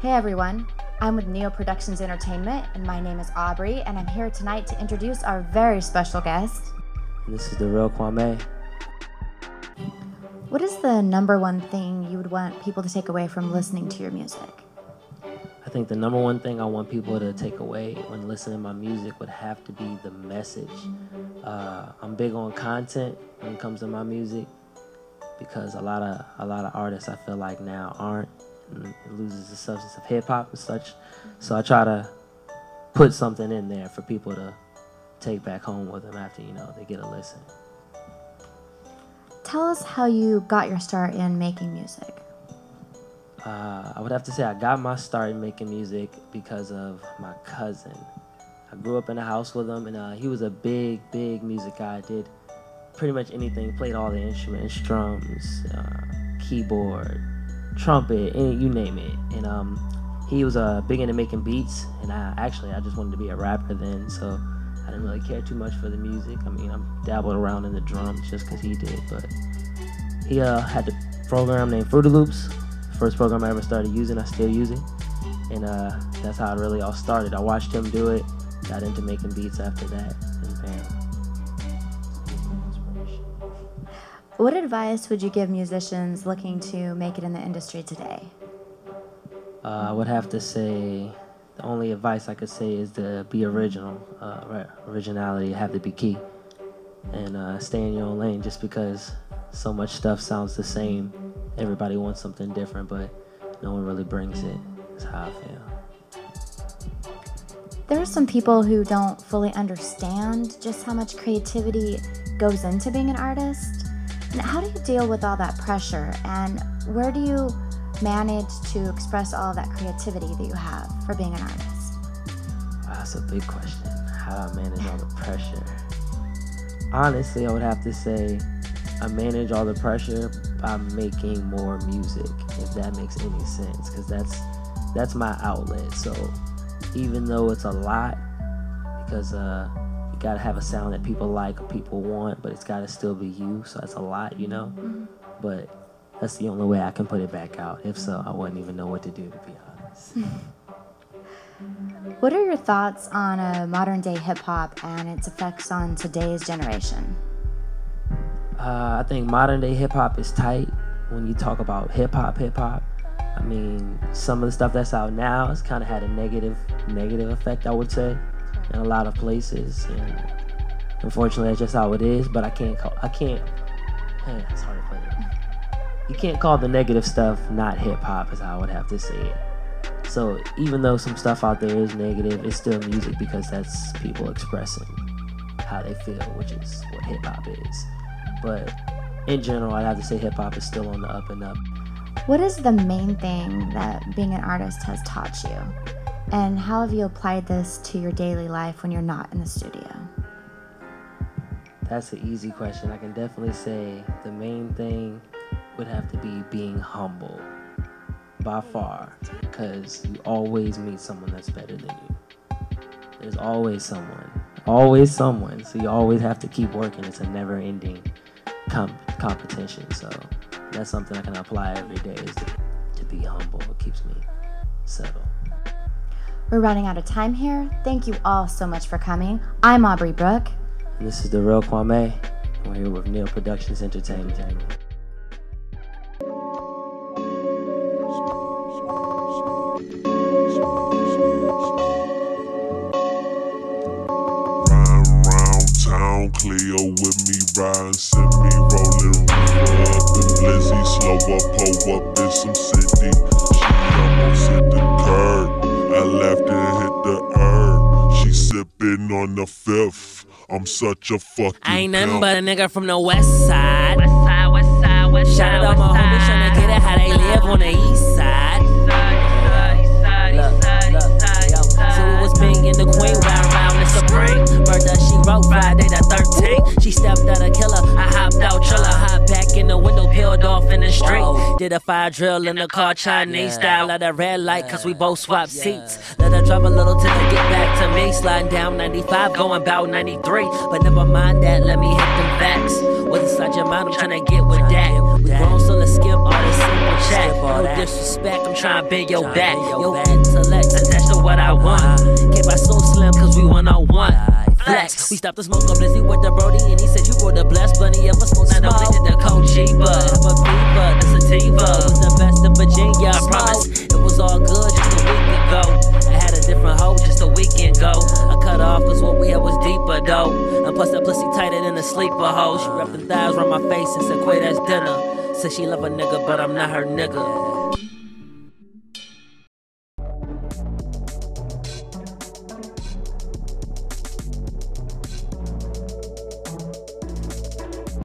Hey everyone, I'm with Neo Productions Entertainment, and my name is Aubrey, and I'm here tonight to introduce our very special guest. This is the real Kwame. What is the number one thing you would want people to take away from listening to your music? I think the number one thing I want people to take away when listening to my music would have to be the message. I'm big on content when it comes to my music because a lot of artists I feel like now aren't, and it loses the substance of hip hop and such. So I try to put something in there for people to take back home with them after they get a listen. Tell us how you got your start in making music. I would have to say I got my start in making music because of my cousin. I grew up in a house with him, and he was a big music guy. Did pretty much anything, played all the instruments, drums, keyboard, trumpet, you name it. And he was big into making beats, and I just wanted to be a rapper then, so I didn't really care too much for the music. I mean, I'm dabbled around in the drums just because he did, but he had a program named Fruity Loops. First program I ever started using, I still use it, and that's how it really all started. I watched him do it, got into making beats after that, and bam. What advice would you give musicians looking to make it in the industry today? I would have to say the only advice I could say is to be original. Originality have to be key, and stay in your own lane. Just because so much stuff sounds the same, everybody wants something different, but no one really brings it. That's how I feel. There are some people who don't fully understand just how much creativity goes into being an artist. And how do you deal with all that pressure? And where do you manage to express all of that creativity that you have for being an artist? That's a big question. How do I manage all the pressure? Honestly, I would have to say I manage all the pressure by making more music, if that makes any sense, because that's my outlet. So even though it's a lot, because you gotta have a sound that people like or people want, but it's gotta still be you, so that's a lot, But that's the only way I can put it back out. If so, I wouldn't even know what to do, to be honest. What are your thoughts on modern day hip hop and its effects on today's generation? I think modern day hip hop is tight. When you talk about hip hop, I mean, some of the stuff that's out now has kind of had a negative effect, I would say, in a lot of places. And unfortunately, that's just how it is. But it's hard to put it. You can't call the negative stuff not hip hop, is how I would have to say it. So even though some stuff out there is negative, it's still music because that's people expressing how they feel, which is what hip hop is. But in general, I'd have to say hip hop is still on the up and up. What is the main thing that being an artist has taught you? And how have you applied this to your daily life when you're not in the studio? That's an easy question. I can definitely say the main thing would have to be being humble, by far, because you always meet someone that's better than you. There's always someone, so you always have to keep working. It's a never-ending competition, so that's something I can apply every day, is to be humble. It keeps me settled. We're running out of time here. Thank you all so much for coming. I'm Aubrey Brooke. And this is the real Kwame. We're here with Neo Productions Entertainment. Cleo with me riding, send me rolling up and Blizzy slow up, pull up in some city. She almost hit the curb, I left and hit the herb. She sipping on the fifth, I'm such a fucking I ain't nothing but a nigga from the west side. Shout out all my homies tryna get it how they live on the east side. Look, so it was Bing and the Queen ride around the Supreme. Murder she wrote Friday the 13th. She stepped out a killer, I hopped out triller, hopped back in the window, peeled off in the street. Did a fire drill in the car, Chinese style at a red light, cause we both swapped seats. Let her drive a little till they get back to me. Sliding down 95, going about 93. But never mind that, let me hit them facts. What's inside your mind, I'm tryna get with that. We grown, so let's skip all this simple chat. No disrespect, I'm trying to bend your back. Your intellect attached to what I want. Keep my soul slim, cause we 101. Flex. We stopped the smoke up Lizzie with the Brody, and he said you were the blessed bunny ever smoked. Not only did the cold cheaper, have a fever, the sativa was the best in Virginia, I promise. It was all good just a week ago. I had a different hoe just a weekend ago. I cut off cause what we had was deeper though. And plus that pussy tighter than a sleeper hoe. She wrapped them thighs around my face and said, Quay, that's dinner. Said she love a nigga, but I'm not her nigga.